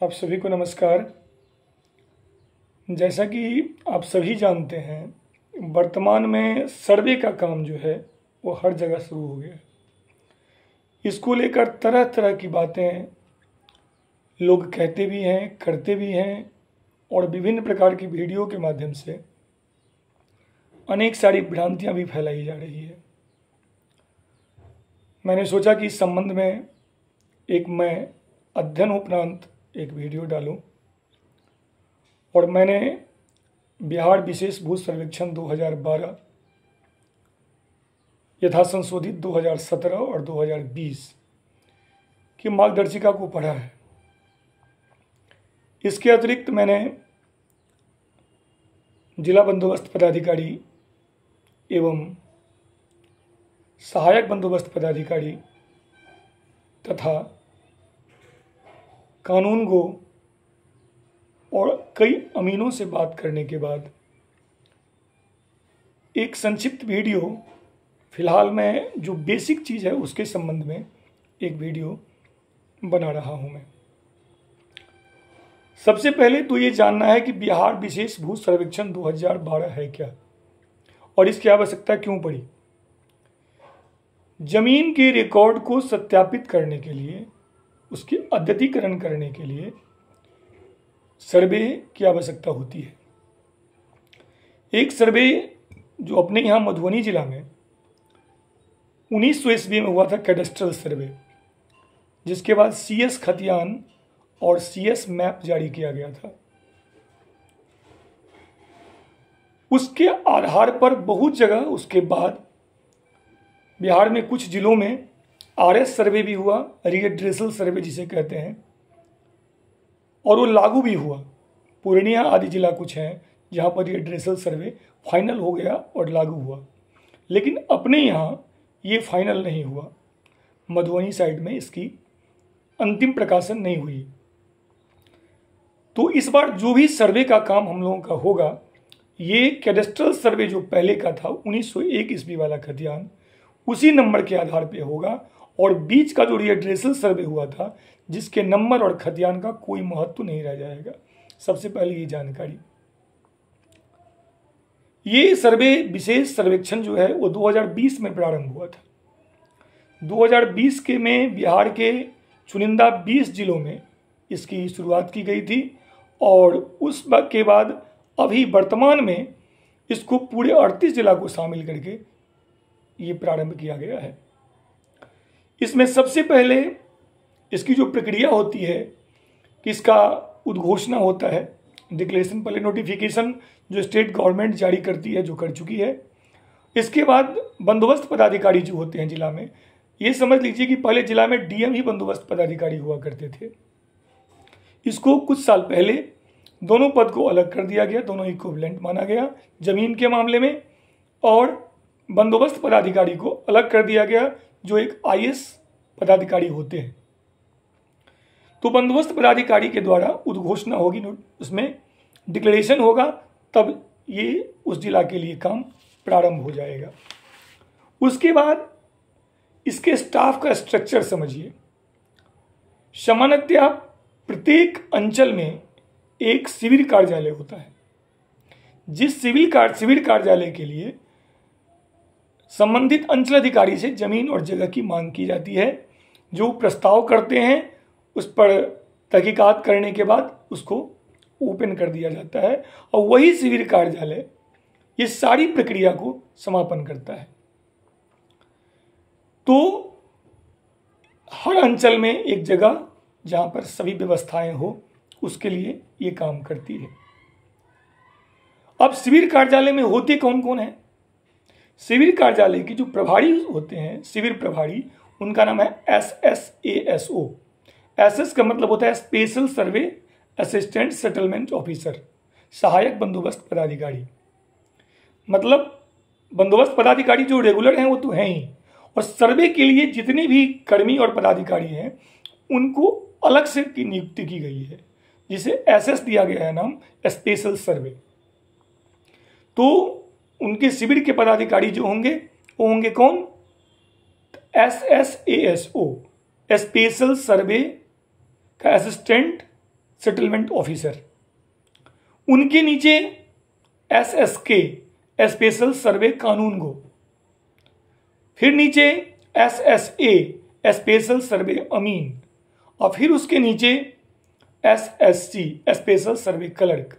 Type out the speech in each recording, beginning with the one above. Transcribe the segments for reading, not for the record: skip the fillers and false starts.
आप सभी को नमस्कार। जैसा कि आप सभी जानते हैं, वर्तमान में सर्वे का काम जो है वो हर जगह शुरू हो गया है। इसको लेकर तरह तरह की बातें लोग कहते भी हैं, करते भी हैं और विभिन्न प्रकार की वीडियो के माध्यम से अनेक सारी भ्रांतियां भी फैलाई जा रही है। मैंने सोचा कि इस संबंध में मैं अध्ययन उपरांत एक वीडियो डालूं और मैंने बिहार विशेष भू सर्वेक्षण 2012 यथा संशोधित 2017 और 2020 की मार्गदर्शिका को पढ़ा है। इसके अतिरिक्त मैंने जिला बंदोबस्त पदाधिकारी एवं सहायक बंदोबस्त पदाधिकारी तथा कानून गो और कई अमीनों से बात करने के बाद एक संक्षिप्त वीडियो, फिलहाल मैं जो बेसिक चीज़ है उसके संबंध में एक वीडियो बना रहा हूं। मैं सबसे पहले तो ये जानना है कि बिहार विशेष भू सर्वेक्षण 2012 है क्या और इसकी आवश्यकता क्यों पड़ी। जमीन के रिकॉर्ड को सत्यापित करने के लिए, उसके अद्यतीकरण करने के लिए सर्वे की आवश्यकता होती है। एक सर्वे जो अपने यहाँ मधुबनी जिला में 1900 ईस्वी में हुआ था, कैडेस्ट्रल सर्वे, जिसके बाद CS खतियान और CS मैप जारी किया गया था। उसके आधार पर बहुत जगह उसके बाद बिहार में कुछ जिलों में RS सर्वे भी हुआ, रीएड्रेसल सर्वे जिसे कहते हैं, और वो लागू भी हुआ। पूर्णिया आदि जिला कुछ हैं जहाँ पर रीएड्रेसल सर्वे फाइनल हो गया और लागू हुआ, लेकिन अपने यहाँ ये फाइनल नहीं हुआ। मधुबनी साइड में इसकी अंतिम प्रकाशन नहीं हुई। तो इस बार जो भी सर्वे का काम हम लोगों का होगा, ये कैडेस्ट्रल सर्वे जो पहले का था 1901 ईस्वी वाला खतियान, उसी नंबर के आधार पे होगा। और बीच का जो रीएड्रेसल सर्वे हुआ था, जिसके नंबर और खतियान का कोई महत्व नहीं रह जाएगा। सबसे पहले ये जानकारी। ये सर्वे विशेष सर्वेक्षण जो है वो 2020 में प्रारंभ हुआ था। 2020 के में बिहार के चुनिंदा 20 जिलों में इसकी शुरुआत की गई थी और उस के बाद अभी वर्तमान में इसको पूरे 38 जिला को शामिल करके ये प्रारंभ किया गया है। इसमें सबसे पहले इसकी जो प्रक्रिया होती है कि इसका उद्घोषणा होता है, डिक्लेरेशन, पहले नोटिफिकेशन जो स्टेट गवर्नमेंट जारी करती है, जो कर चुकी है। इसके बाद बंदोबस्त पदाधिकारी जो होते हैं जिला में, ये समझ लीजिए कि पहले जिला में DM ही बंदोबस्त पदाधिकारी हुआ करते थे। इसको कुछ साल पहले दोनों पद को अलग कर दिया गया, दोनों इक्विवेलेंट माना गया जमीन के मामले में, और बंदोबस्त पदाधिकारी को अलग कर दिया गया जो एक IS पदाधिकारी होते हैं। तो बंदोबस्त पदाधिकारी के द्वारा उद्घोषणा होगी, उसमें डिक्लेरेशन होगा, तब ये उस जिला के लिए काम प्रारंभ हो जाएगा। उसके बाद इसके स्टाफ का स्ट्रक्चर समझिए। सामान्यतः प्रत्येक अंचल में एक सिविल कार्यालय होता है। जिस सिविल कार्यालय के लिए संबंधित अंचल अधिकारी से जमीन और जगह की मांग की जाती है, जो प्रस्ताव करते हैं उस पर तहकीकात करने के बाद उसको ओपन कर दिया जाता है और वही सिविल कार्यालय ये सारी प्रक्रिया को समापन करता है। तो हर अंचल में एक जगह जहां पर सभी व्यवस्थाएं हो, उसके लिए ये काम करती है। अब सिविल कार्यालय में होते कौन कौन है? सिविल कार्यालय की जो प्रभारी होते हैं, सिविल प्रभारी, उनका नाम है SSASO। SS का मतलब होता है स्पेशल सर्वे असिस्टेंट सेटलमेंट ऑफिसर, सहायक बंदोबस्त पदाधिकारी। मतलब बंदोबस्त पदाधिकारी जो रेगुलर हैं वो तो हैं ही, और सर्वे के लिए जितने भी कर्मी और पदाधिकारी हैं उनको अलग से की नियुक्ति की गई है, जिसे SS दिया गया है नाम, स्पेशल सर्वे। तो उनके शिविर के पदाधिकारी जो होंगे वो होंगे कौन? SSASO, स्पेशल सर्वे का असिस्टेंट सेटलमेंट ऑफिसर, उनके नीचे SSK स्पेशल सर्वे कानूनगो, फिर नीचे SSA स्पेशल सर्वे अमीन, और फिर उसके नीचे SSC स्पेशल सर्वे क्लर्क।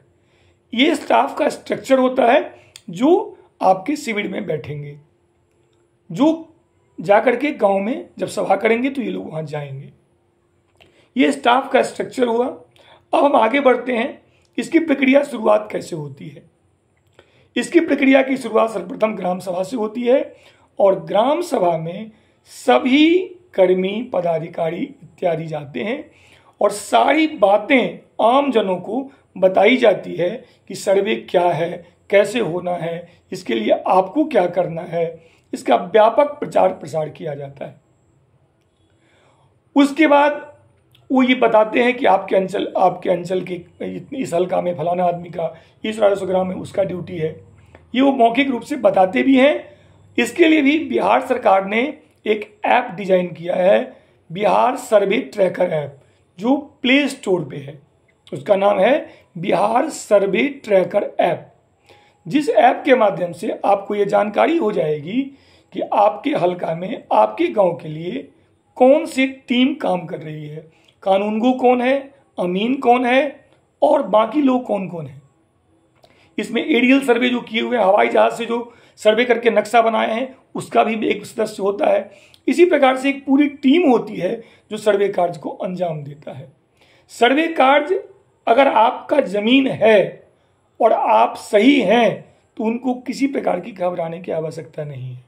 ये स्टाफ का स्ट्रक्चर होता है जो आपके शिविर में बैठेंगे, जो जाकर के गांव में जब सभा करेंगे तो ये लोग वहां जाएंगे। ये स्टाफ का स्ट्रक्चर हुआ। अब हम आगे बढ़ते हैं, इसकी प्रक्रिया शुरुआत कैसे होती है। इसकी प्रक्रिया की शुरुआत सर्वप्रथम ग्राम सभा से होती है, और ग्राम सभा में सभी कर्मी पदाधिकारी इत्यादि जाते हैं और सारी बातें आम जनों को बताई जाती है कि सर्वे क्या है, कैसे होना है, इसके लिए आपको क्या करना है। इसका व्यापक प्रचार प्रसार किया जाता है। उसके बाद वो ये बताते हैं कि आपके अंचल के इस हल्का में फलाना आदमी का, इस राजस्व ग्राम में उसका ड्यूटी है। ये वो मौखिक रूप से बताते भी हैं। इसके लिए भी बिहार सरकार ने एक ऐप डिजाइन किया है, बिहार सर्वे ट्रैकर ऐप, जो प्ले स्टोर पे है। उसका नाम है बिहार सर्वे ट्रैकर ऐप, जिस ऐप के माध्यम से आपको ये जानकारी हो जाएगी कि आपके हल्का में, आपके गांव के लिए कौन सी टीम काम कर रही है, कानूनगो कौन है, अमीन कौन है, और बाकी लोग कौन कौन है। इसमें एरियल सर्वे जो किए हुए हवाई जहाज से जो सर्वे करके नक्शा बनाए हैं, उसका भी एक सदस्य होता है। इसी प्रकार से एक पूरी टीम होती है जो सर्वे कार्य को अंजाम देता है। सर्वे कार्य, अगर आपका जमीन है और आप सही हैं तो उनको किसी प्रकार की घबराने की आवश्यकता नहीं है।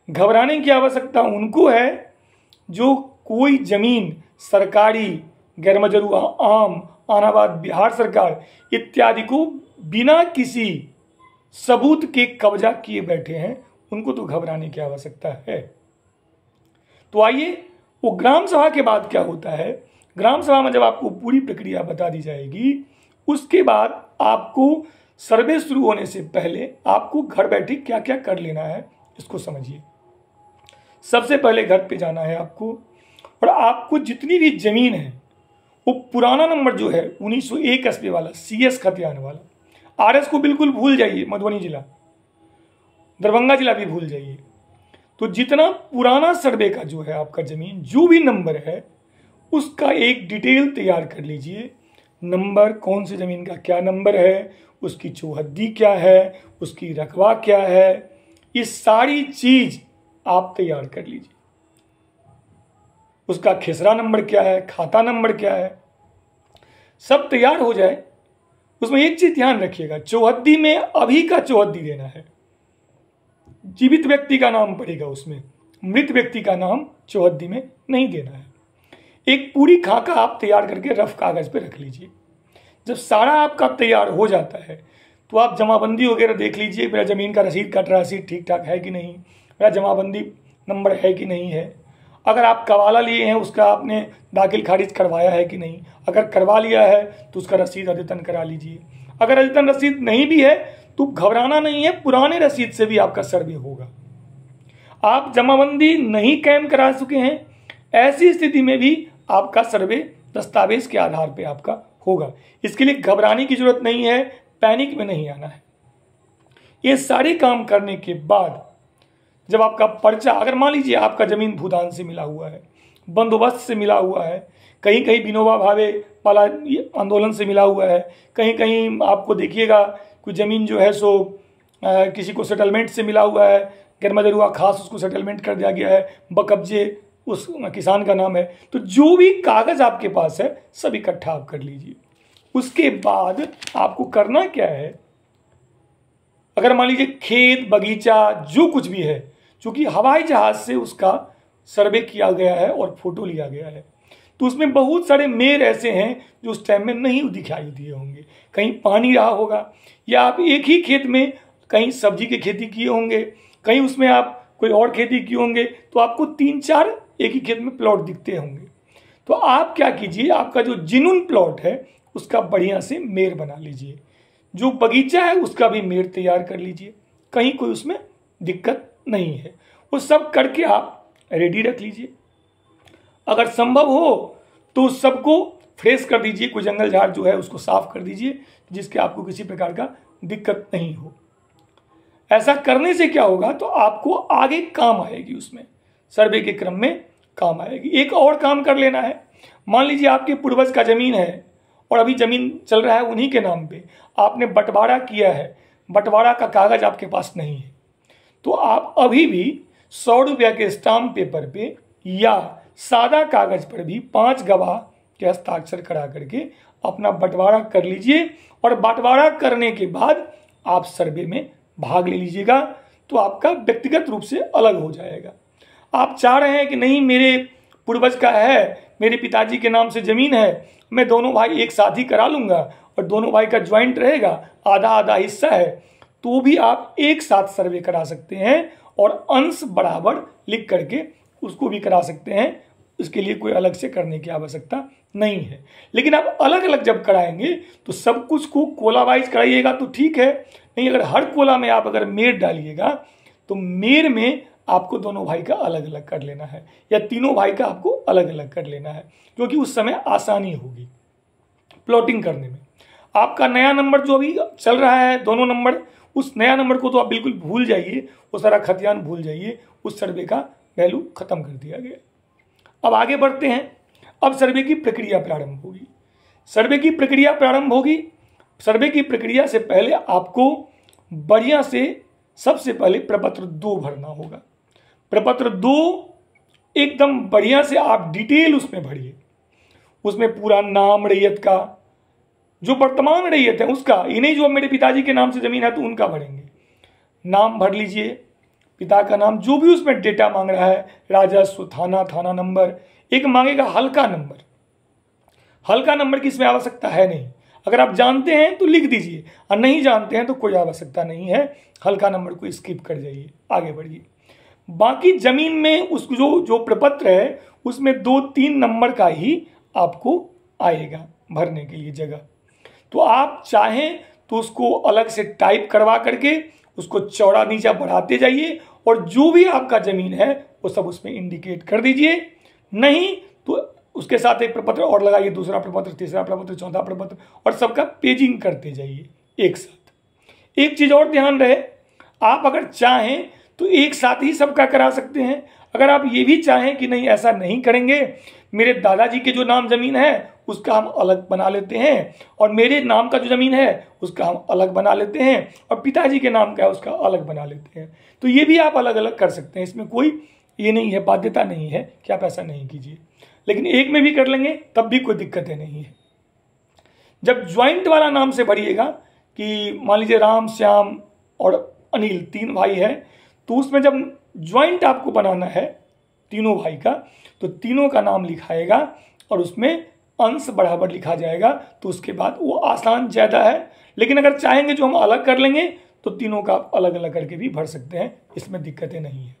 घबराने की आवश्यकता उनको है जो कोई जमीन सरकारी, गैरमजरूआ, आम, आनाबाद, बिहार सरकार इत्यादि को बिना किसी सबूत के कब्जा किए बैठे हैं, उनको तो घबराने की आवश्यकता है। तो आइए, वो ग्राम सभा के बाद क्या होता है। ग्राम सभा में जब आपको पूरी प्रक्रिया बता दी जाएगी, उसके बाद आपको सर्वे शुरू होने से पहले आपको घर बैठे क्या क्या कर लेना है, इसको समझिए। सबसे पहले घर पे जाना है आपको, और आपको जितनी भी जमीन है वो पुराना नंबर जो है 1901 SP वाला, CS खतियान वाला, RS को बिल्कुल भूल जाइए, मधुबनी जिला, दरभंगा जिला भी भूल जाइए। तो जितना पुराना सर्वे का जो है आपका जमीन, जो भी नंबर है, उसका एक डिटेल तैयार कर लीजिए। नंबर, कौन सी जमीन का क्या नंबर है, उसकी चौहद्दी क्या है, उसकी रकबा क्या है, ये सारी चीज आप तैयार कर लीजिए। उसका खेसरा नंबर क्या है, खाता नंबर क्या है, सब तैयार हो जाए। उसमें एक चीज ध्यान रखिएगा, चौहद्दी में अभी का चौहद्दी देना है। जीवित व्यक्ति का नाम पड़ेगा उसमें, मृत व्यक्ति का नाम चौहद्दी में नहीं देना है। एक पूरी खाका आप तैयार करके रफ कागज पे रख लीजिए। जब सारा आपका तैयार हो जाता है तो आप जमाबंदी वगैरह देख लीजिए, मेरा जमीन का रसीद कट रसीद ठीक ठाक है कि नहीं, मेरा जमाबंदी नंबर है कि नहीं है। अगर आप कवाला लिए हैं, उसका आपने दाखिल खारिज करवाया है कि नहीं। अगर करवा लिया है तो उसका रसीद अद्यतन करा लीजिए। अगर अद्यतन रसीद नहीं भी है तो घबराना नहीं है, पुराने रसीद से भी आपका सर्वे होगा। आप जमाबंदी नहीं कायम करा चुके हैं, ऐसी स्थिति में भी आपका सर्वे दस्तावेज के आधार पे आपका होगा। इसके लिए घबराने की जरूरत नहीं है, पैनिक में नहीं आना है। ये सारे काम करने के बाद जब आपका पर्चा, अगर मान लीजिए आपका जमीन भूदान से मिला हुआ है, बंदोबस्त से मिला हुआ है, कहीं कहीं विनोबा भावे वाला आंदोलन से मिला हुआ है, कहीं कहीं आपको देखिएगा कोई ज़मीन जो है सो किसी को सेटलमेंट से मिला हुआ है, गैरमजरूआ खास उसको सेटलमेंट कर दिया गया है, बकब्जे उस किसान का नाम है। तो जो भी कागज़ आपके पास है सब इकट्ठा आप कर लीजिए। उसके बाद आपको करना क्या है, अगर मान लीजिए खेत बगीचा जो कुछ भी है, चूंकि हवाई जहाज से उसका सर्वे किया गया है और फोटो लिया गया है, तो उसमें बहुत सारे मेर ऐसे हैं जो उस टाइम में नहीं दिखाई दिए होंगे। कहीं पानी रहा होगा, या आप एक ही खेत में कहीं सब्जी की खेती किए होंगे, कहीं उसमें आप कोई और खेती किए होंगे, तो आपको 3-4 एक ही खेत में प्लॉट दिखते होंगे। तो आप क्या कीजिए, आपका जो जिनुन प्लॉट है उसका बढ़िया से मेर बना लीजिए, जो बगीचा है उसका भी मेर तैयार कर लीजिए, कहीं कोई उसमें दिक्कत नहीं है। वो सब करके आप रेडी रख लीजिए। अगर संभव हो तो सबको फ्रेश कर दीजिए, कोई जंगल झाड़ जो है उसको साफ कर दीजिए, जिसके आपको किसी प्रकार का दिक्कत नहीं हो। ऐसा करने से क्या होगा, तो आपको आगे काम आएगी, उसमें सर्वे के क्रम में काम आएगी। एक और काम कर लेना है, मान लीजिए आपके पूर्वज का जमीन है और अभी जमीन चल रहा है उन्हीं के नाम पे, आपने बंटवारा किया है, बंटवारा का कागज आपके पास नहीं है, तो आप अभी भी 100 रुपया के स्टाम्प पेपर पे या सादा कागज पर भी 5 गवाह के हस्ताक्षर करा करके अपना बंटवारा कर लीजिए, और बंटवारा करने के बाद आप सर्वे में भाग ले लीजिएगा, तो आपका व्यक्तिगत रूप से अलग हो जाएगा। आप चाह रहे हैं कि नहीं, मेरे पूर्वज का है, मेरे पिताजी के नाम से जमीन है, मैं दोनों भाई एक साथ ही करा लूंगा और दोनों भाई का ज्वाइंट रहेगा, आधा आधा हिस्सा है, तो भी आप एक साथ सर्वे करा सकते हैं और अंश बराबर लिख करके उसको भी करा सकते हैं। इसके लिए कोई अलग से करने की आवश्यकता नहीं है। लेकिन आप अलग अलग जब कराएंगे तो सब कुछ को कोला वाइज कराइएगा तो ठीक है, नहीं अगर हर कोला में आप अगर मेर डालिएगा तो मेर में आपको दोनों भाई का अलग अलग कर लेना है, या तीनों भाई का आपको अलग अलग कर लेना है, क्योंकि उस समय आसानी होगी प्लॉटिंग करने में। आपका नया नंबर जो अभी चल रहा है, दोनों नंबर, उस नया नंबर को तो आप बिल्कुल भूल जाइए, वो सारा खतियान भूल जाइए, उस सर्वे का वैल्यू खत्म कर दिया गया। अब आगे बढ़ते हैं। अब सर्वे की प्रक्रिया प्रारंभ होगी। सर्वे की प्रक्रिया प्रारंभ होगी। सर्वे की प्रक्रिया से पहले आपको बढ़िया से सबसे पहले प्रपत्र 2 भरना होगा। प्रपत्र 2 एकदम बढ़िया से आप डिटेल उसमें भरिए, उसमें पूरा नाम रैयत का, जो वर्तमान रैयत है उसका, ये नहीं जो मेरे पिताजी के नाम से जमीन है तो उनका भरेंगे, नाम भर लीजिए, पिता का नाम, जो भी उसमें डेटा मांग रहा है, राजस्व, थाना नंबर, एक मांगेगा हल्का नंबर। हल्का नंबर की इसमें आवश्यकता है नहीं, अगर आप जानते हैं तो लिख दीजिए और नहीं जानते हैं तो कोई आवश्यकता नहीं है, हल्का नंबर को स्किप कर जाइए, आगे बढ़िए। बाकी जमीन में उस जो प्रपत्र है उसमें 2-3 नंबर का ही आपको आएगा भरने के लिए जगह, तो आप चाहें तो उसको अलग से टाइप करवा करके उसको चौड़ा नीचा बढ़ाते जाइए और जो भी आपका जमीन है वो सब उसमें इंडिकेट कर दीजिए। नहीं तो उसके साथ एक प्रपत्र और लगाइए, दूसरा प्रपत्र, तीसरा प्रपत्र, चौथा प्रपत्र, और सबका पेजिंग करते जाइए एक साथ। एक चीज और ध्यान रहे, आप अगर चाहें तो एक साथ ही सबका करा सकते हैं। अगर आप ये भी चाहें कि नहीं ऐसा नहीं करेंगे, मेरे दादाजी के जो नाम जमीन है उसका हम अलग बना लेते हैं, और मेरे नाम का जो जमीन है उसका हम अलग बना लेते हैं, और पिताजी के नाम का है उसका अलग बना लेते हैं, तो ये भी आप अलग अलग कर सकते हैं। इसमें कोई ये नहीं है, बाध्यता नहीं है कि आप ऐसा नहीं कीजिए, लेकिन एक में भी कर लेंगे तब भी कोई दिक्कतें नहीं है। जब ज्वाइंट वाला नाम से भरिएगा कि मान लीजिए राम, श्याम और अनिल 3 भाई है, तो उसमें जब ज्वाइंट आपको बनाना है तीनों भाई का, तो तीनों का नाम लिखाएगा और उसमें अंश बराबर लिखा जाएगा, तो उसके बाद वो आसान ज़्यादा है। लेकिन अगर चाहेंगे जो हम अलग कर लेंगे तो तीनों का आप अलग अलग करके भी भर सकते हैं, इसमें दिक्कतें नहीं है।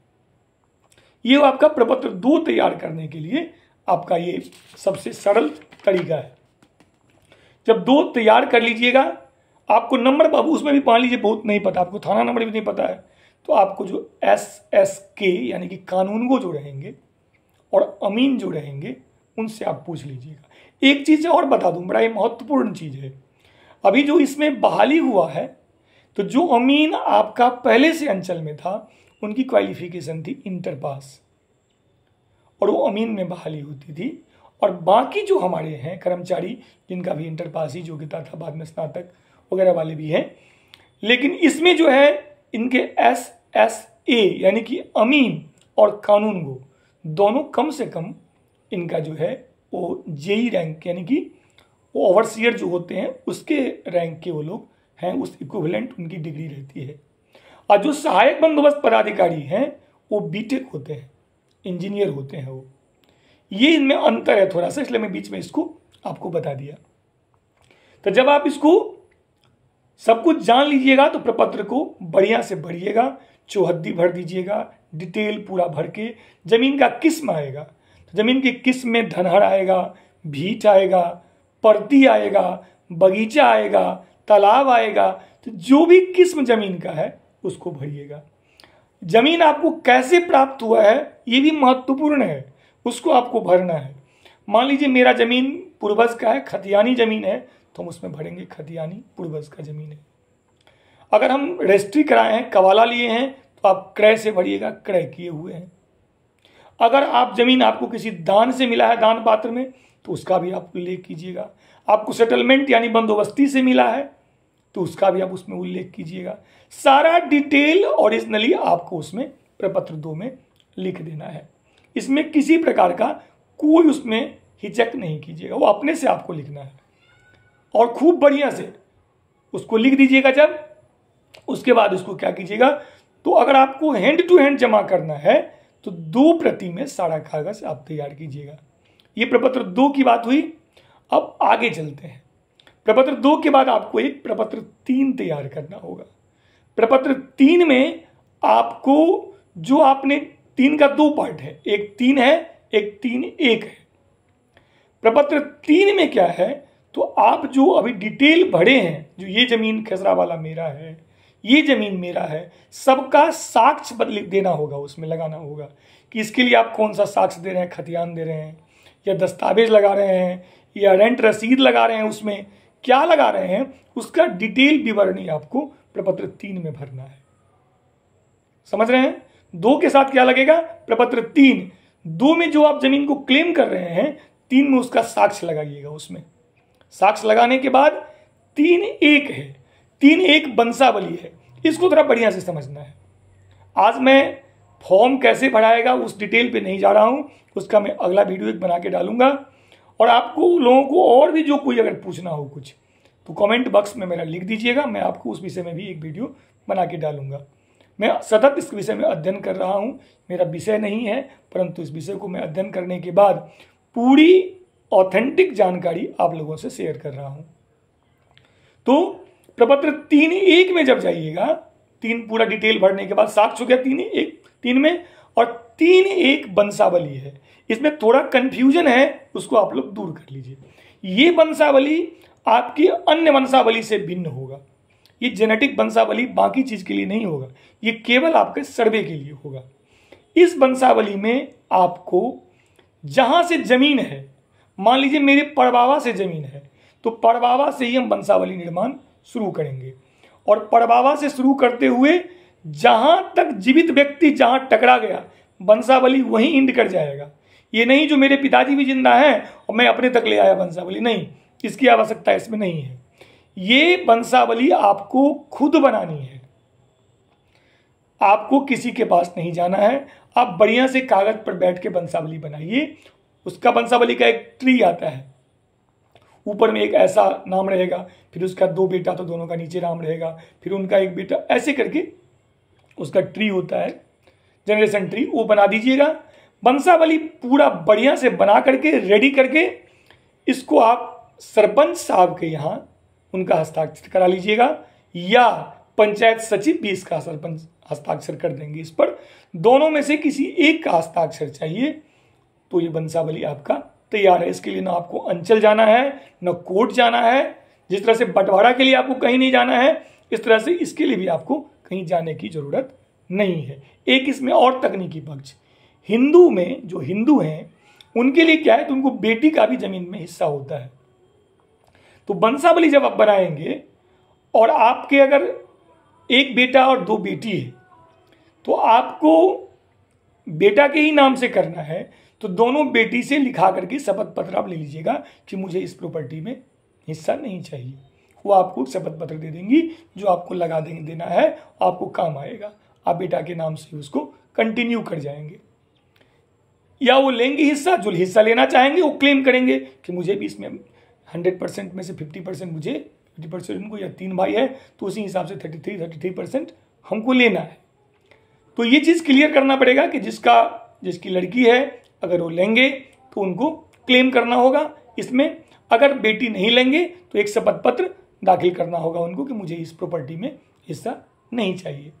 ये आपका प्रपत्र 2 तैयार करने के लिए आपका ये सबसे सरल तरीका है। जब 2 तैयार कर लीजिएगा, आपको नंबर बाबू उसमें भी मान लीजिए बहुत नहीं पता, आपको थाना नंबर भी नहीं पता है, तो आपको जो SSK यानी कि कानूनगो जो रहेंगे और अमीन जो रहेंगे उनसे आप पूछ लीजिएगा। एक चीज़ और बता दूं, बड़ा ये महत्वपूर्ण चीज़ है, अभी जो इसमें बहाली हुआ है, तो जो अमीन आपका पहले से अंचल में था उनकी क्वालिफिकेशन थी इंटर पास, और वो अमीन में बहाली होती थी, और बाकी जो हमारे हैं कर्मचारी जिनका भी इंटर पास ही योग्यता था, बाद में स्नातक वगैरह वाले भी हैं, लेकिन इसमें जो है इनके SSA यानी कि अमीन और कानूनगो दोनों कम से कम इनका जो है वो JE रैंक यानी कि वो ओवरसीयर जो होते हैं उसके रैंक के वो लोग हैं, उस इक्विवेलेंट उनकी डिग्री रहती है। और जो सहायक बंदोबस्त पदाधिकारी हैं वो BTech होते हैं, इंजीनियर होते हैं वो। ये इनमें अंतर है थोड़ा सा, इसलिए मैं बीच में इसको आपको बता दिया। तो जब आप इसको सब कुछ जान लीजिएगा तो प्रपत्र को बढ़िया से भरिएगा, चौहद्दी भर दीजिएगा, डिटेल पूरा भर के। जमीन का किस्म आएगा तो जमीन की किस्म में धनहर आएगा, भीट आएगा, परती आएगा, बगीचा आएगा, तालाब आएगा, तो जो भी किस्म जमीन का है उसको भरिएगा। जमीन आपको कैसे प्राप्त हुआ है ये भी महत्वपूर्ण है, उसको आपको भरना है। मान लीजिए मेरा जमीन पूर्वज का है, खतियानी ज़मीन है, तो हम उसमें भरेंगे खतियानी पूर्वज का ज़मीन है। अगर हम रजिस्ट्री कराए हैं, कवाला लिए हैं, तो आप क्रय से भरिएगा, क्रय किए हुए हैं। अगर आप ज़मीन आपको किसी दान से मिला है, दान पात्र में, तो उसका भी आप उल्लेख कीजिएगा। आपको सेटलमेंट यानी बंदोबस्ती से मिला है, तो उसका भी आप उसमें उल्लेख कीजिएगा। सारा डिटेल ओरिजिनली आपको उसमें प्रपत्र 2 में लिख देना है। इसमें किसी प्रकार का कोई उसमें हिचक नहीं कीजिएगा, वो अपने से आपको लिखना है और खूब बढ़िया से उसको लिख दीजिएगा। जब उसके बाद उसको क्या कीजिएगा, तो अगर आपको हैंड टू हैंड जमा करना है तो 2 प्रति में सारा कागज आप तैयार कीजिएगा। ये प्रपत्र 2 की बात हुई। अब आगे चलते हैं। प्रपत्र 2 के बाद आपको एक प्रपत्र 3 तैयार करना होगा। प्रपत्र 3 में आपको जो आपने 3 का 2 पार्ट है, एक 3 है, एक 3(1) है। प्रपत्र 3 में क्या है, तो आप जो अभी डिटेल भरे हैं, जो ये जमीन खसरा वाला मेरा है, ये जमीन मेरा है, सबका साक्ष्य बदल देना होगा, उसमें लगाना होगा कि इसके लिए आप कौन सा साक्ष्य दे रहे हैं, खतियान दे रहे हैं या दस्तावेज लगा रहे हैं या रेंट रसीद लगा रहे हैं, उसमें क्या लगा रहे हैं, उसका डिटेल विवरणी आपको प्रपत्र 3 में भरना है। समझ रहे हैं? 2 के साथ क्या लगेगा, प्रपत्र 3। 2 में जो आप जमीन को क्लेम कर रहे हैं, 3 में उसका साक्ष्य लगाइएगा। उसमें साक्ष्य लगाने के बाद 3(1) है, 3(1) वंशावली है। इसको थोड़ा बढ़िया से समझना है। आज मैं फॉर्म कैसे भराएगा उस डिटेल पे नहीं जा रहा हूं, उसका मैं अगला वीडियो एक बना के डालूंगा। और आपको लोगों को और भी जो कोई अगर पूछना हो कुछ, तो कमेंट बॉक्स में मेरा लिख दीजिएगा, मैं आपको उस विषय में भी एक वीडियो बना के डालूंगा। मैं सतत इस विषय में अध्ययन कर रहा हूं, मेरा विषय नहीं है, परंतु इस विषय को मैं अध्ययन करने के बाद पूरी ऑथेंटिक जानकारी आप लोगों से शेयर कर रहा हूं। तो प्रपत्र 3(1) में जब जाइएगा, 3 पूरा डिटेल भरने के बाद साक्ष्य हो गया 3 में, और 3(1) वंशावली है। इसमें थोड़ा कंफ्यूजन है, उसको आप लोग दूर कर लीजिए। ये वंशावली आपकी अन्य वंशावली से भिन्न होगा। ये जेनेटिक वंशावली बाकी चीज के लिए नहीं होगा, ये केवल आपके सर्वे के लिए होगा। इस वंशावली में आपको जहां से जमीन है, मान लीजिए मेरे परबावा से जमीन है, तो परबावा से ही हम वंशावली निर्माण शुरू करेंगे। और परबावा से शुरू करते हुए जहां तक जीवित व्यक्ति जहां टकरा गया, वंशावली वहीं इंड कर जाएगा। ये नहीं जो मेरे पिताजी भी जिंदा हैं और मैं अपने तक ले आया वंशावली, नहीं, इसकी आवश्यकता इसमें नहीं है। ये वंशावली आपको खुद बनानी है, आपको किसी के पास नहीं जाना है। आप बढ़िया से कागज पर बैठ के वंशावली बनाइए। उसका वंशावली का एक ट्री आता है, ऊपर में एक ऐसा नाम रहेगा, फिर उसका 2 बेटा तो दोनों का नीचे नाम रहेगा, फिर उनका एक बेटा, ऐसे करके उसका ट्री होता है, जनरेशन ट्री, वो बना दीजिएगा। वंशावली पूरा बढ़िया से बना करके रेडी करके इसको आप सरपंच साहब के यहाँ उनका हस्ताक्षर करा लीजिएगा, या पंचायत सचिव भी इसका सरपंच हस्ताक्षर कर देंगे इस पर। दोनों में से किसी एक का हस्ताक्षर चाहिए, तो ये वंशावली आपका तैयार है। इसके लिए ना आपको अंचल जाना है, ना कोर्ट जाना है। जिस तरह से बंटवारा के लिए आपको कहीं नहीं जाना है, इस तरह से इसके लिए भी आपको कहीं जाने की जरूरत नहीं है। एक इसमें और तकनीकी पक्ष, हिंदू में जो हिंदू हैं उनके लिए क्या है, तो उनको बेटी का भी जमीन में हिस्सा होता है। तो वंशावली जब आप बनाएंगे और आपके अगर एक बेटा और 2 बेटी है, तो आपको बेटा के ही नाम से करना है, तो दोनों बेटी से लिखा करके शपथ पत्र आप ले लीजिएगा कि मुझे इस प्रॉपर्टी में हिस्सा नहीं चाहिए। वो आपको शपथ पत्र दे देंगी, जो आपको लगा देना है, आपको काम आएगा। आप बेटा के नाम से उसको कंटिन्यू कर जाएंगे, या वो लेंगे हिस्सा, जो हिस्सा लेना चाहेंगे वो क्लेम करेंगे कि मुझे भी इसमें 100% में से 50% मुझे, 50% उनको, या 3 भाई है तो उसी हिसाब से 33% हमको लेना है। तो ये चीज़ क्लियर करना पड़ेगा कि जिसकी लड़की है अगर वो लेंगे तो उनको क्लेम करना होगा इसमें। अगर बेटी नहीं लेंगे तो एक शपथ पत्र दाखिल करना होगा उनको कि मुझे इस प्रॉपर्टी में हिस्सा नहीं चाहिए।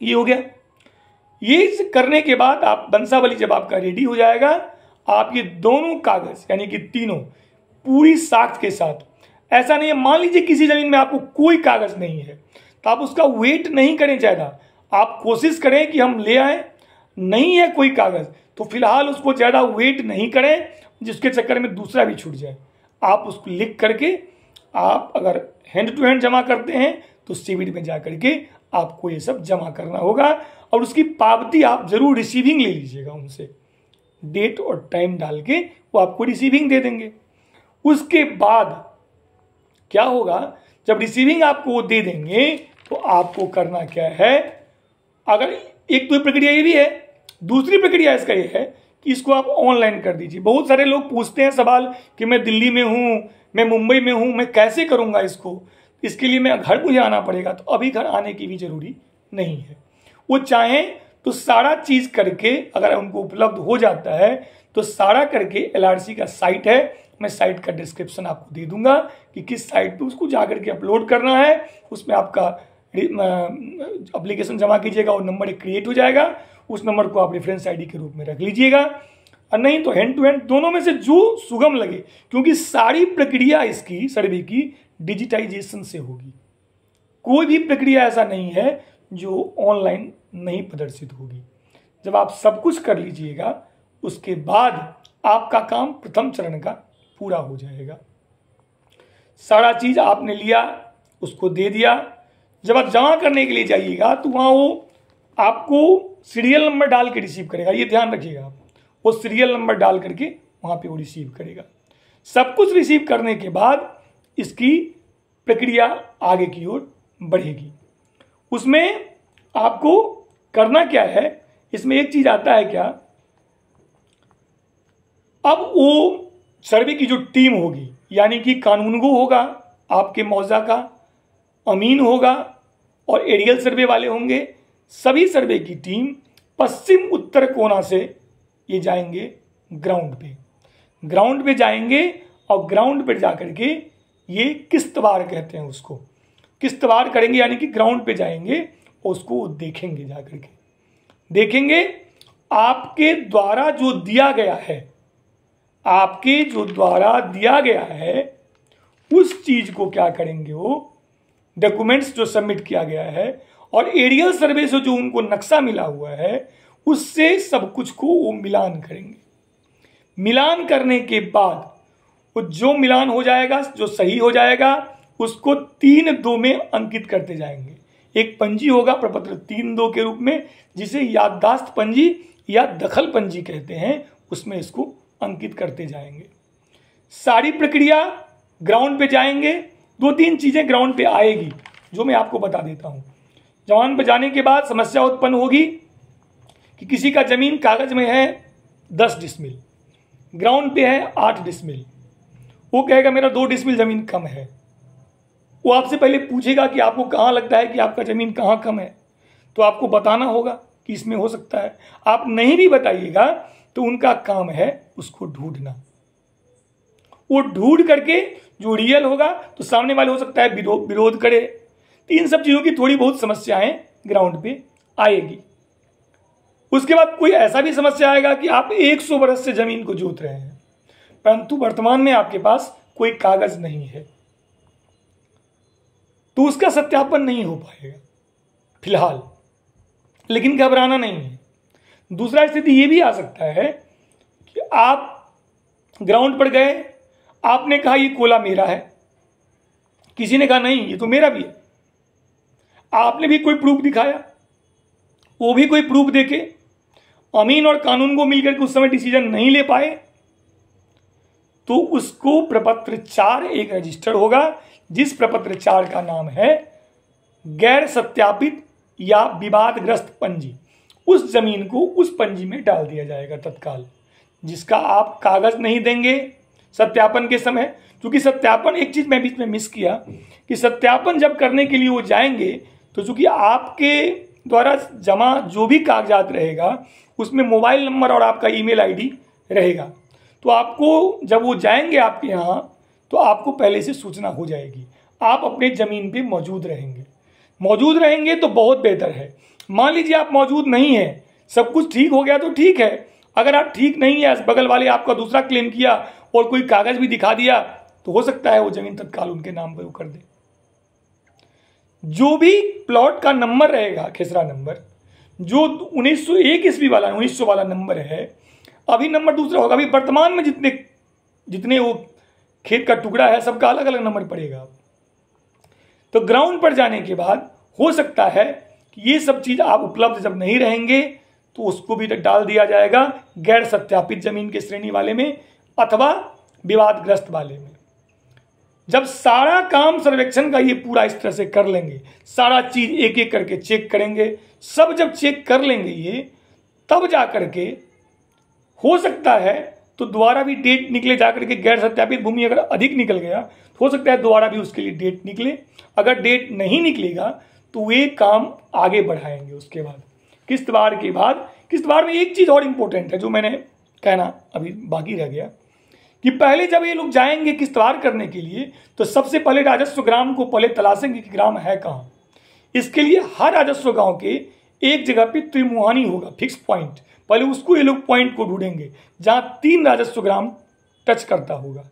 ये हो गया। ये करने के बाद आप वंशावली जब आपका रेडी हो जाएगा, आप ये दोनों कागज यानी कि तीनों पूरी साख्त के साथ, ऐसा नहीं है मान लीजिए किसी जमीन में आपको कोई कागज नहीं है तो आप उसका वेट नहीं करें ज़्यादा, आप कोशिश करें कि हम ले आए। नहीं है कोई कागज तो फिलहाल उसको ज़्यादा वेट नहीं करें जिसके चक्कर में दूसरा भी छूट जाए। आप उसको लिख करके आप अगर हैंड टू हैंड जमा करते हैं तो CVD में जा करके आपको ये सब जमा करना होगा और उसकी पावती आप जरूर रिसीविंग ले लीजिएगा उनसे, डेट और टाइम डाल के वो आपको रिसीविंग दे देंगे। उसके बाद क्या होगा, जब रिसीविंग आपको वो दे देंगे तो आपको करना क्या है, अगर एक तो प्रक्रिया ये भी है, दूसरी प्रक्रिया इसका ये है कि इसको आप ऑनलाइन कर दीजिए। बहुत सारे लोग पूछते हैं सवाल कि मैं दिल्ली में हूँ, मैं मुंबई में हूँ, मैं कैसे करूँगा इसको, इसके लिए मैं घर मुझे आना पड़ेगा। तो अभी घर आने की भी जरूरी नहीं है। वो चाहें तो सारा चीज़ करके अगर उनको उपलब्ध हो जाता है तो सारा करके LRC का साइट है, मैं साइट का डिस्क्रिप्शन आपको दे दूंगा कि किस साइट पे उसको जाकर के अपलोड करना है। उसमें आपका एप्लीकेशन जमा कीजिएगा और नंबर एक क्रिएट हो जाएगा। उस नंबर को आप रेफरेंस ID के रूप में रख लीजिएगा, और नहीं तो हैंड टू हैंड, दोनों में से जो सुगम लगे, क्योंकि सारी प्रक्रिया इसकी सर्वे की डिजिटाइजेशन से होगी। कोई भी प्रक्रिया ऐसा नहीं है जो ऑनलाइन नहीं प्रदर्शित होगी। जब आप सब कुछ कर लीजिएगा उसके बाद आपका काम प्रथम चरण का पूरा हो जाएगा। सारा चीज आपने लिया, उसको दे दिया। जब आप जमा करने के लिए जाइएगा तो वहां वो आपको सीरियल नंबर डाल के रिसीव करेगा, ये ध्यान रखिएगा। वो सीरियल नंबर डाल करके वहां पे वो रिसीव करेगा। सब कुछ रिसीव करने के बाद इसकी प्रक्रिया आगे की ओर बढ़ेगी। उसमें आपको करना क्या है, इसमें एक चीज आता है क्या, अब वो सर्वे की जो टीम होगी, यानी कि कानूनगो होगा, आपके मौजा का अमीन होगा और एरियल सर्वे वाले होंगे, सभी सर्वे की टीम पश्चिम उत्तर कोना से ये जाएंगे ग्राउंड पे जाएंगे और ग्राउंड पे जाकर के ये किस्तवार कहते हैं उसको, किस्तवार करेंगे, यानी कि ग्राउंड पे जाएंगे और उसको देखेंगे, जाकर के देखेंगे आपके द्वारा जो दिया गया है, आपके जो द्वारा दिया गया है उस चीज को क्या करेंगे, वो डॉक्यूमेंट्स जो सबमिट किया गया है और एरियल सर्वे से जो उनको नक्शा मिला हुआ है उससे सब कुछ को वो मिलान करेंगे। मिलान करने के बाद वो जो मिलान हो जाएगा, जो सही हो जाएगा, उसको 3-2 में अंकित करते जाएंगे। एक पंजी होगा प्रपत्र 3-2 के रूप में, जिसे याददाश्त पंजी या दखल पंजी कहते हैं, उसमें इसको अंकित करते जाएंगे। सारी प्रक्रिया ग्राउंड पे जाएंगे। 2-3 चीजें ग्राउंड पे आएगी जो मैं आपको बता देता हूं। जवान पे जाने के बाद समस्या उत्पन्न होगी कि किसी का जमीन कागज में है 10 डिसमिल, ग्राउंड पे है 8 डिसमिल। वो कहेगा मेरा 2 डिसमिल जमीन कम है। वो आपसे पहले पूछेगा कि आपको कहाँ लगता है कि आपका जमीन कहाँ कम है, तो आपको बताना होगा कि इसमें हो सकता है। आप नहीं भी बताइएगा तो उनका काम है उसको ढूंढना। वो ढूंढ करके जो रियल होगा तो सामने वाले हो सकता है विरोध करे। तो इन सब चीजों की थोड़ी बहुत समस्याएं ग्राउंड पे आएगी। उसके बाद कोई ऐसा भी समस्या आएगा कि आप 100 वर्ष से जमीन को जोत रहे हैं परंतु वर्तमान में आपके पास कोई कागज नहीं है, तो उसका सत्यापन नहीं हो पाएगा फिलहाल। लेकिन घबराना नहीं है। दूसरा स्थिति यह भी आ सकता है कि आप ग्राउंड पर गए, आपने कहा ये कोला मेरा है, किसी ने कहा नहीं ये तो मेरा भी है। आपने भी कोई प्रूफ दिखाया, वो भी कोई प्रूफ देके अमीन और कानून को मिलकर के उस समय डिसीजन नहीं ले पाए, तो उसको प्रपत्र 4 एक रजिस्टर होगा, जिस प्रपत्र 4 का नाम है गैर सत्यापित या विवादग्रस्त पंजी। उस जमीन को उस पंजी में डाल दिया जाएगा तत्काल, जिसका आप कागज नहीं देंगे सत्यापन के समय। क्योंकि सत्यापन, एक चीज मैं बीच में मिस किया कि सत्यापन जब करने के लिए वो जाएंगे तो चूंकि आपके द्वारा जमा जो भी कागजात रहेगा उसमें मोबाइल नंबर और आपका ईमेल आईडी रहेगा, तो आपको जब वो जाएंगे आपके यहाँ तो आपको पहले से सूचना हो जाएगी। आप अपने जमीन पे मौजूद रहेंगे तो बहुत बेहतर है। मान लीजिए आप मौजूद नहीं है, सब कुछ ठीक हो गया तो ठीक है। अगर आप ठीक नहीं है, बगल वाले आपका दूसरा क्लेम किया और कोई कागज भी दिखा दिया, तो हो सकता है वो जमीन तत्काल उनके नाम पर वो कर दे। जो भी प्लॉट का नंबर रहेगा, खेसरा नंबर, जो 1901 ईस्वी वाला 1900 वाला नंबर है, अभी नंबर दूसरा होगा। अभी वर्तमान में जितने जितने वो खेत का टुकड़ा है सबका अलग अलग नंबर पड़ेगा। तो ग्राउंड पर जाने के बाद हो सकता है कि ये सब चीज़ आप उपलब्ध जब नहीं रहेंगे तो उसको भी डाल दिया जाएगा गैर सत्यापित जमीन के श्रेणी वाले में अथवा विवादग्रस्त वाले में। जब सारा काम सर्वेक्षण का ये पूरा इस तरह से कर लेंगे, सारा चीज एक एक करके चेक करेंगे, सब जब चेक कर लेंगे ये, तब जा करके हो सकता है तो दोबारा भी डेट निकले, जा करके गैर सत्यापित भूमि अगर अधिक निकल गया तो हो सकता है दोबारा भी उसके लिए डेट निकले। अगर डेट नहीं निकलेगा तो वे काम आगे बढ़ाएंगे। उसके बाद किस्तवार के बाद, किस्तवार में एक चीज और इंपॉर्टेंट है जो मैंने कहना अभी बाकी रह गया कि पहले जब ये लोग जाएंगे किस्तवार करने के लिए तो सबसे पहले राजस्व ग्राम को पहले तलाशेंगे कि ग्राम है कहाँ। इसके लिए हर राजस्व गांव के एक जगह पे त्रिमुहानी होगा, फिक्स पॉइंट, पहले उसको ये लोग पॉइंट को ढूंढेंगे जहां 3 राजस्व ग्राम टच करता होगा।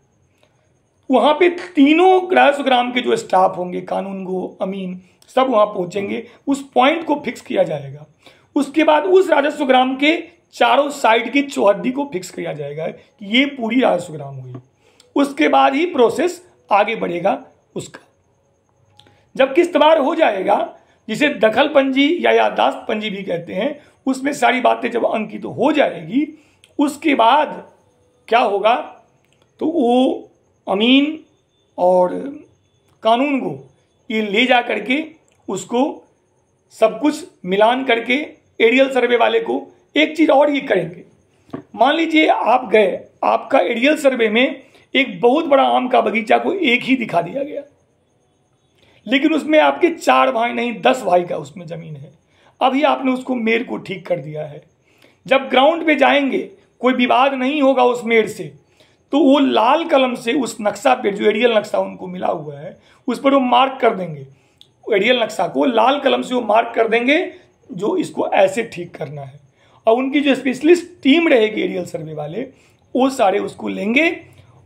वहां पे तीनों राजस्व ग्राम के जो स्टाफ होंगे, कानूनगो, अमीन, सब वहां पहुंचेंगे, उस पॉइंट को फिक्स किया जाएगा। उसके बाद उस राजस्व ग्राम के चारों साइड की चौहद्दी को फिक्स किया जाएगा कि ये पूरी राजस्व ग्राम हुई। उसके बाद ही प्रोसेस आगे बढ़ेगा उसका। जब किस्तवार हो जाएगा, जिसे दखल पंजी या याददाश्त पंजी भी कहते हैं, उसमें सारी बातें जब अंकित तो हो जाएगी, उसके बाद क्या होगा तो वो अमीन और कानून को ये ले जा करके उसको सब कुछ मिलान करके एरियल सर्वे वाले को एक चीज और ये करेंगे। मान लीजिए आप गए, आपका एरियल सर्वे में एक बहुत बड़ा आम का बगीचा को एक ही दिखा दिया गया, लेकिन उसमें आपके 4 भाई नहीं 10 भाई का उसमें जमीन है। अभी आपने उसको मेड़ को ठीक कर दिया है। जब ग्राउंड पे जाएंगे कोई विवाद नहीं होगा उस मेड़ से, तो वो लाल कलम से उस नक्शा पे, जो एरियल नक्शा उनको मिला हुआ है, उस पर वो मार्क कर देंगे। एरियल नक्शा को लाल कलम से वो मार्क कर देंगे जो इसको ऐसे ठीक करना है। और उनकी जो स्पेशलिस्ट टीम रहेगी एरियल सर्वे वाले, वो सारे उसको लेंगे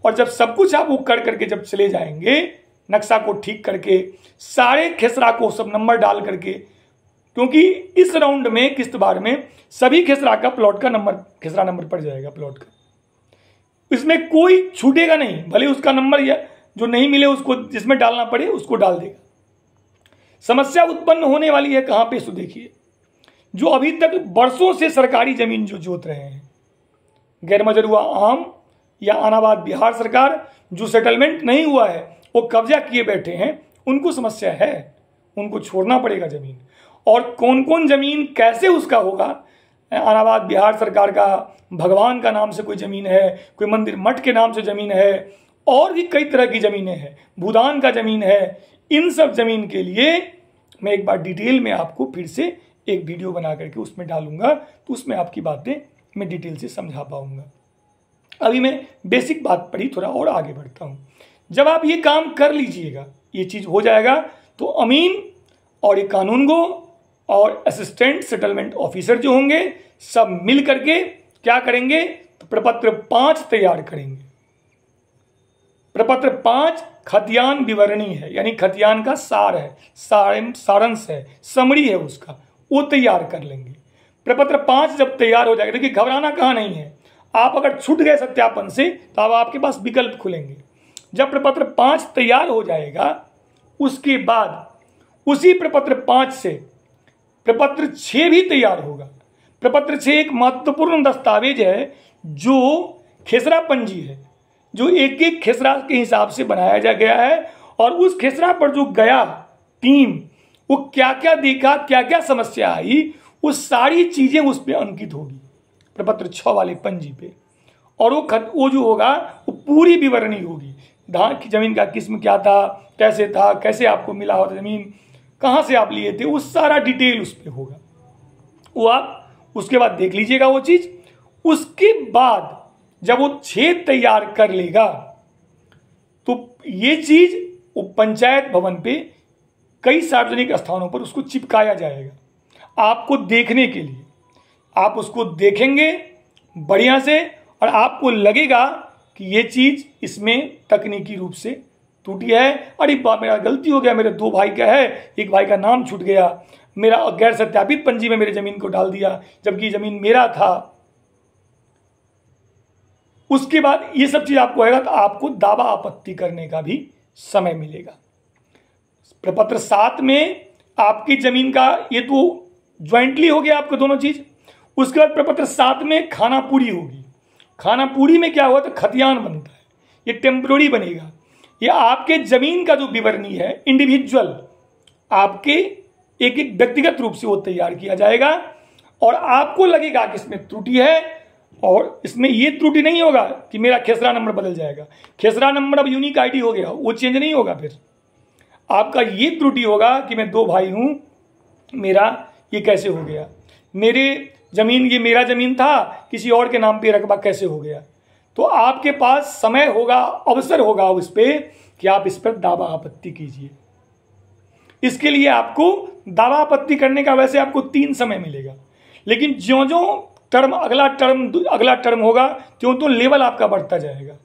और जब सब कुछ आप वो कर करके जब चले जाएंगे, नक्शा को ठीक करके सारे खेसरा को सब नंबर डाल करके, क्योंकि इस राउंड में किस्तवार में सभी खेसरा का प्लॉट का नंबर, खेसरा नंबर पड़ जाएगा प्लॉट का, इसमें कोई छूटेगा नहीं। भले उसका नंबर या जो नहीं मिले उसको जिसमें डालना पड़े उसको डाल देगा। समस्या उत्पन्न होने वाली है कहां पे, सो देखिए, जो अभी तक बरसों से सरकारी जमीन जो जोत रहे हैं, गैरमजरूआ आम या अनाबाद बिहार सरकार, जो सेटलमेंट नहीं हुआ है वो कब्जा किए बैठे हैं, उनको समस्या है, उनको छोड़ना पड़ेगा जमीन। और कौन कौन जमीन कैसे उसका होगा, अनाबाद बिहार सरकार का भगवान का नाम से कोई जमीन है, कोई मंदिर मठ के नाम से जमीन है, और भी कई तरह की जमीनें हैं, भूदान का जमीन है। इन सब जमीन के लिए मैं एक बार डिटेल में आपको फिर से एक वीडियो बना करके उसमें डालूंगा, तो उसमें आपकी बातें मैं डिटेल से समझा पाऊंगा। अभी मैं बेसिक बात पर ही थोड़ा और आगे बढ़ता हूं। जब आप ये काम कर लीजिएगा, ये चीज हो जाएगा, तो अमीन और ये कानूनगो और असिस्टेंट सेटलमेंट ऑफिसर जो होंगे सब मिल करके क्या करेंगे, तो प्रपत्र 5 तैयार करेंगे। प्रपत्र 5 खतियान विवरणी है, यानी खतियान का सार है, सारांश है, समरी है उसका, वो तैयार कर लेंगे। प्रपत्र 5 जब तैयार हो जाएगा, देखिए घबराना कहाँ नहीं है, आप अगर छूट गए सत्यापन से तो अब आपके पास विकल्प खुलेंगे। जब प्रपत्र 5 तैयार हो जाएगा, उसके बाद उसी प्रपत्र 5 से प्रपत्र 6 भी तैयार होगा। प्रपत्र 6 एक महत्वपूर्ण दस्तावेज है जो खेसरा पंजी है, जो एक एक खेसरा के हिसाब से बनाया जा गया है, और उस खेसरा पर जो गया टीम, वो क्या क्या देखा, क्या क्या समस्या आई, वो सारी चीजें उस पर अंकित होगी प्रपत्र 6 वाले पंजी पे। और वो जो होगा वो पूरी विवरणी होगी, धान की जमीन का किस्म क्या था, कैसे आपको मिला हो जमीन, कहाँ से आप लिए थे, वो सारा डिटेल उस पर होगा। वो आप उसके बाद देख लीजिएगा वो चीज। उसके बाद जब वो 6 तैयार कर लेगा, तो ये चीज वो पंचायत भवन पे कई सार्वजनिक स्थानों पर उसको चिपकाया जाएगा आपको देखने के लिए। आप उसको देखेंगे बढ़िया से, और आपको लगेगा कि ये चीज इसमें तकनीकी रूप से टूटी है, अरे मेरा गलती हो गया, मेरे 2 भाई का है, एक भाई का नाम छूट गया, मेरा गैर सत्यापित पंजी में मेरी जमीन को डाल दिया जबकि जमीन मेरा था। उसके बाद ये सब चीज़ आपको आएगा तो आपको दावा आपत्ति करने का भी समय मिलेगा। प्रपत्र 7 में आपकी जमीन का ये तो ज्वाइंटली हो गया आपको दोनों चीज। उसके बाद प्रपत्र 7 में खाना पूरी होगी। खाना पूरी में क्या हुआ तो खतियान बनता है, ये टेम्पररी बनेगा। ये आपके जमीन का जो विवरणी है इंडिविजुअल आपके एक एक व्यक्तिगत रूप से वो तैयार किया जाएगा और आपको लगेगा कि इसमें त्रुटि है और इसमें ये त्रुटि नहीं होगा कि मेरा खेसरा नंबर बदल जाएगा। खेसरा नंबर अब यूनिक आईडी हो गया, वो चेंज नहीं होगा। फिर आपका ये त्रुटि होगा कि मैं 2 भाई हूं, मेरा ये कैसे हो गया, मेरे जमीन ये मेरा जमीन था किसी और के नाम पे रकबा कैसे हो गया। तो आपके पास समय होगा, अवसर होगा उस पर कि आप इस पर दावा आपत्ति कीजिए। इसके लिए आपको दावा आपत्ति करने का वैसे आपको 3 समय मिलेगा, लेकिन ज्यों ज्यों अगला टर्म होगा त्यों तो लेवल आपका बढ़ता जाएगा।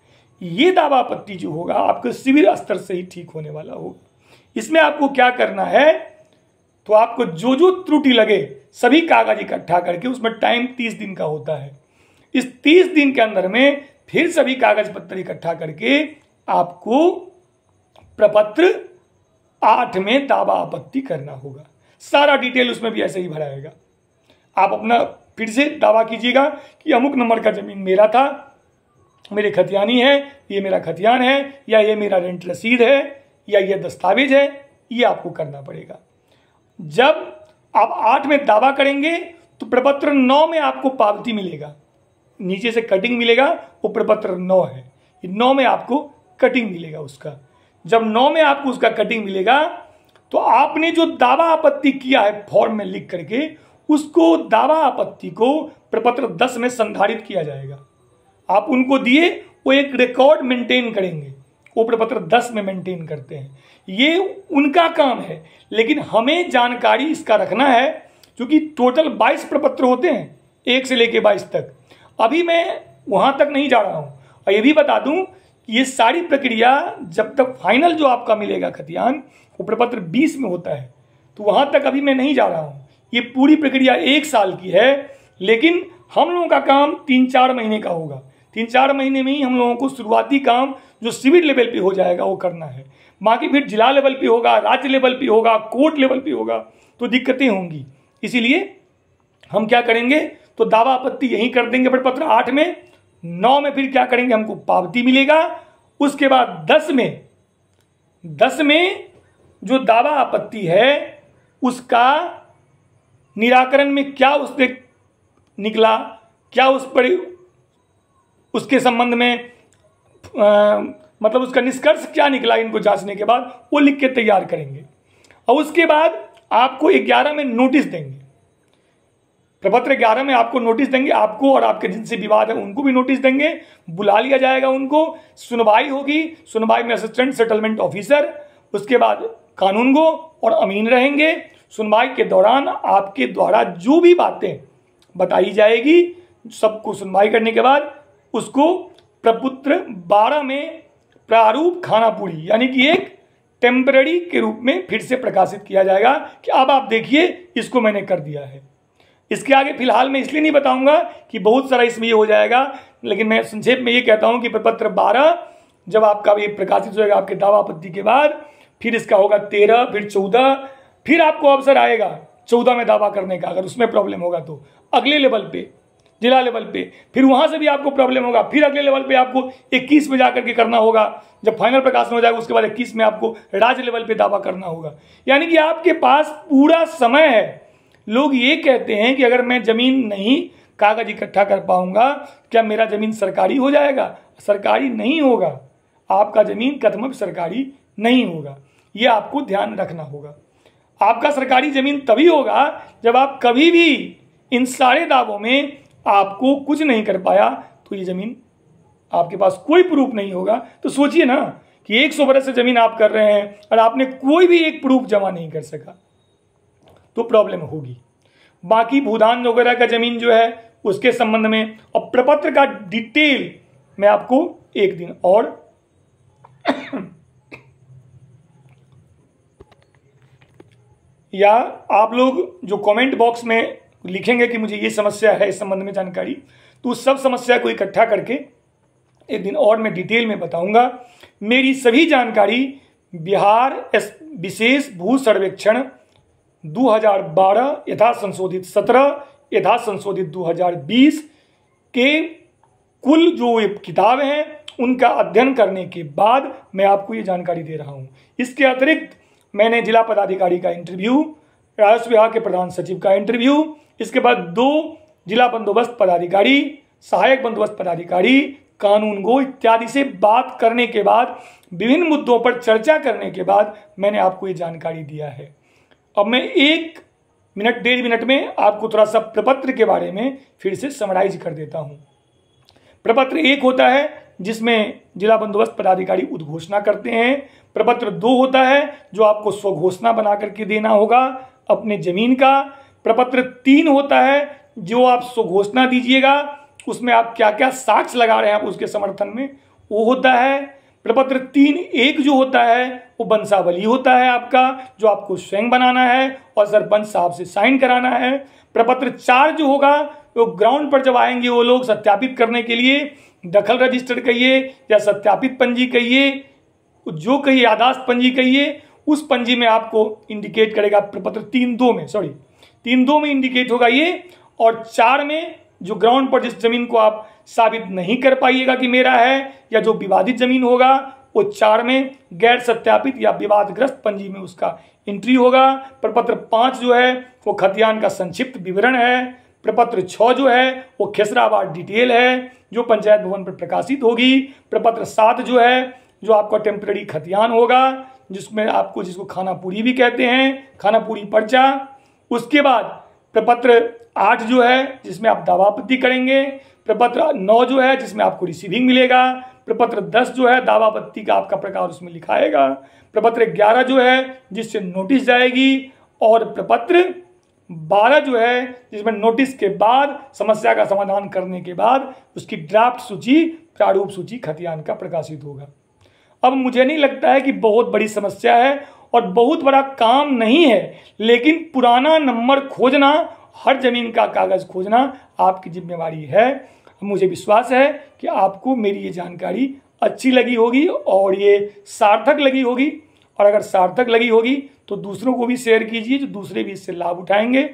ये दावा आपत्ति जो होगा आपके सिविल स्तर से ही ठीक होने वाला होगा। इसमें आपको क्या करना है तो आपको जो जो त्रुटि लगे सभी कागज इकट्ठा करके, उसमें टाइम 30 दिन का होता है, इस 30 दिन के अंदर में फिर सभी कागज पत्र इकट्ठा करके आपको प्रपत्र 8 में दावा आपत्ति करना होगा। सारा डिटेल उसमें भी ऐसे ही भराएगा। आप अपना फिर से दावा कीजिएगा कि अमुक नंबर का जमीन मेरा था, मेरे खतियानी है, ये मेरा खतियान है, या ये मेरा रेंट रसीद है, या ये दस्तावेज है। ये आपको करना पड़ेगा। जब आप 8 में दावा करेंगे तो प्रपत्र 9 में आपको पावती मिलेगा, नीचे से कटिंग मिलेगा, वो प्रपत्र 9 है। 9 में आपको कटिंग मिलेगा उसका। जब 9 में आपको उसका कटिंग मिलेगा तो आपने जो दावा आपत्ति किया है फॉर्म में लिख करके, उसको दावा आपत्ति को प्रपत्र 10 में संधारित किया जाएगा। आप उनको दिए, वो एक रिकॉर्ड मेंटेन करेंगे, वो प्रपत्र 10 में मेंटेन करते हैं। ये उनका काम है, लेकिन हमें जानकारी इसका रखना है क्योंकि टोटल 22 प्रपत्र होते हैं 1 से लेके 22 तक। अभी मैं वहां तक नहीं जा रहा हूं। और ये भी बता दूं ये सारी प्रक्रिया जब तक फाइनल जो आपका मिलेगा खतियान वो प्रपत्र 20 में होता है, तो वहां तक अभी मैं नहीं जा रहा हूं। ये पूरी प्रक्रिया 1 साल की है, लेकिन हम लोगों का काम 3-4 महीने का होगा। 3-4 महीने में ही हम लोगों को शुरुआती काम जो सिविल लेवल पे हो जाएगा वो करना है। बाकी फिर जिला लेवल पे होगा, राज्य लेवल पे होगा, कोर्ट लेवल पे होगा, तो दिक्कतें होंगी। इसीलिए हम क्या करेंगे तो दावा आपत्ति यही कर देंगे प्रपत्र 8 में। 9 में फिर क्या करेंगे, हमको पावती मिलेगा। उसके बाद 10 में जो दावा आपत्ति है उसका निराकरण में क्या उससे निकला, क्या उस पर उसके संबंध में मतलब उसका निष्कर्ष क्या निकला, इनको जांचने के बाद वो लिख के तैयार करेंगे। और उसके बाद आपको 11 में नोटिस देंगे। प्रपत्र 11 में आपको नोटिस देंगे, आपको और आपके जिनसे विवाद है उनको भी नोटिस देंगे। बुला लिया जाएगा उनको, सुनवाई होगी। सुनवाई में असिस्टेंट सेटलमेंट ऑफिसर, उसके बाद कानूनगो और अमीन रहेंगे। सुनवाई के दौरान आपके द्वारा जो भी बातें बताई जाएगी, सबको सुनवाई करने के बाद उसको प्रपत्र 12 में प्रारूप खानापुरी यानी कि एक टेम्पररी के रूप में फिर से प्रकाशित किया जाएगा कि अब आप देखिए इसको मैंने कर दिया है। इसके आगे फिलहाल मैं इसलिए नहीं बताऊंगा कि बहुत सारा इसमें ये हो जाएगा, लेकिन मैं संक्षेप में ये कहता हूं कि प्रपत्र 12 जब आपका ये प्रकाशित हो जाएगा आपके दावा आपत्ति के बाद, फिर इसका होगा 13, फिर 14, फिर आपको अवसर आएगा 14 में दावा करने का। अगर उसमें प्रॉब्लम होगा तो अगले लेवल पे, जिला लेवल पे, फिर वहां से भी आपको प्रॉब्लम होगा, फिर अगले लेवल पे आपको 21 में जाकर के करना होगा। जब फाइनल प्रकाशन हो जाएगा उसके बाद 21 में आपको राज्य लेवल पे दावा करना होगा। यानी कि आपके पास पूरा समय है। लोग ये कहते हैं कि अगर मैं जमीन नहीं कागज इकट्ठा कर पाऊंगा क्या मेरा जमीन सरकारी हो जाएगा? सरकारी नहीं होगा, आपका जमीन कतमब सरकारी नहीं होगा। ये आपको ध्यान रखना होगा। आपका सरकारी जमीन तभी होगा जब आप कभी भी इन सारे दावों में आपको कुछ नहीं कर पाया तो ये जमीन आपके पास कोई प्रूफ नहीं होगा। तो सोचिए ना कि 100 बरस से जमीन आप कर रहे हैं और आपने कोई भी एक प्रूफ जमा नहीं कर सका तो प्रॉब्लम होगी। बाकी भूदान वगैरह का जमीन जो है उसके संबंध में और प्रपत्र का डिटेल मैं आपको एक दिन और या आप लोग जो कमेंट बॉक्स में लिखेंगे कि मुझे ये समस्या है इस संबंध में जानकारी, तो उस सब समस्या को इकट्ठा करके एक दिन और मैं डिटेल में बताऊंगा। मेरी सभी जानकारी बिहार विशेष भू सर्वेक्षण 2012 यथा संशोधित 17 यथा संशोधित 2020 के कुल जो किताब हैं उनका अध्ययन करने के बाद मैं आपको ये जानकारी दे रहा हूँ। इसके अतिरिक्त मैंने जिला पदाधिकारी का इंटरव्यू, राजस्व विभाग के प्रधान सचिव का इंटरव्यू, इसके बाद 2 जिला बंदोबस्त पदाधिकारी, सहायक बंदोबस्त पदाधिकारी, कानूनगो इत्यादि से बात करने के बाद, विभिन्न मुद्दों पर चर्चा करने के बाद मैंने आपको ये जानकारी दिया है। अब मैं 1 मिनट 1.5 मिनट में आपको थोड़ा सा प्रपत्र के बारे में फिर से समराइज कर देता हूँ। प्रपत्र 1 होता है जिसमें जिला बंदोबस्त पदाधिकारी उद्घोषणा करते हैं। प्रपत्र 2 होता है जो आपको स्वघोषणा बना करके देना होगा अपने जमीन का। प्रपत्र 3 होता है जो आप स्वघोषणा दीजिएगा, उसमें आप क्या क्या साक्ष्य लगा रहे हैं आप उसके समर्थन में, वो होता है। प्रपत्र 3.1 जो होता है वो वंशावली होता है आपका, जो आपको स्वयं बनाना है और सरपंच साहब से साइन कराना है। प्रपत्र 4 जो होगा वो ग्राउंड पर जब आएंगे वो लोग सत्यापित करने के लिए, दखल रजिस्टर कहिए या सत्यापित पंजी कहिए, जो कहिए यादाश्त पंजी कहिए, उस पंजी में आपको इंडिकेट करेगा। प्रपत्र 3.2 में इंडिकेट होगा ये, और 4 में जो ग्राउंड पर जिस जमीन को आप साबित नहीं कर पाइएगा कि मेरा है या जो विवादित जमीन होगा वो 4 में गैर सत्यापित या विवादग्रस्त पंजी में उसका एंट्री होगा। प्रपत्र 5 जो है वो खतियान का संक्षिप्त विवरण है। प्रपत्र 6 जो है वो खेसराबाद डिटेल है जो पंचायत भवन पर प्रकाशित होगी। प्रपत्र 7 जो है जो आपका टेम्पररी खतियान होगा, जिसमें आपको जिसको खानापुरी भी कहते हैं, खानापुरी पर्चा। उसके बाद प्रपत्र 8 जो है जिसमें आप दावा आपत्ति करेंगे। प्रपत्र 9 जो है जिसमें आपको रिसीविंग मिलेगा। प्रपत्र 10 जो है दावा आपत्ति का आपका प्रकार उसमें लिखाएगा। प्रपत्र 11 जो है जिससे नोटिस जाएगी, और प्रपत्र 12 जो है जिसमें नोटिस के बाद समस्या का समाधान करने के बाद उसकी ड्राफ्ट सूची, प्रारूप सूची खतियान का प्रकाशित होगा। अब मुझे नहीं लगता है कि बहुत बड़ी समस्या है और बहुत बड़ा काम नहीं है, लेकिन पुराना नंबर खोजना, हर जमीन का कागज खोजना आपकी जिम्मेवारी है। मुझे विश्वास है कि आपको मेरी ये जानकारी अच्छी लगी होगी और ये सार्थक लगी होगी, और अगर सार्थक लगी होगी तो दूसरों को भी शेयर कीजिए, जो दूसरे भी इससे लाभ उठाएंगे।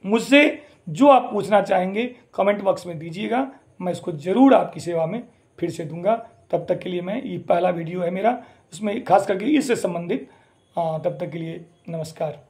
मुझसे जो आप पूछना चाहेंगे कमेंट बॉक्स में दीजिएगा, मैं इसको ज़रूर आपकी सेवा में फिर से दूंगा। तब तक के लिए मैं, ये पहला वीडियो है मेरा, उसमें खास करके इससे संबंधित, तब तक के लिए नमस्कार।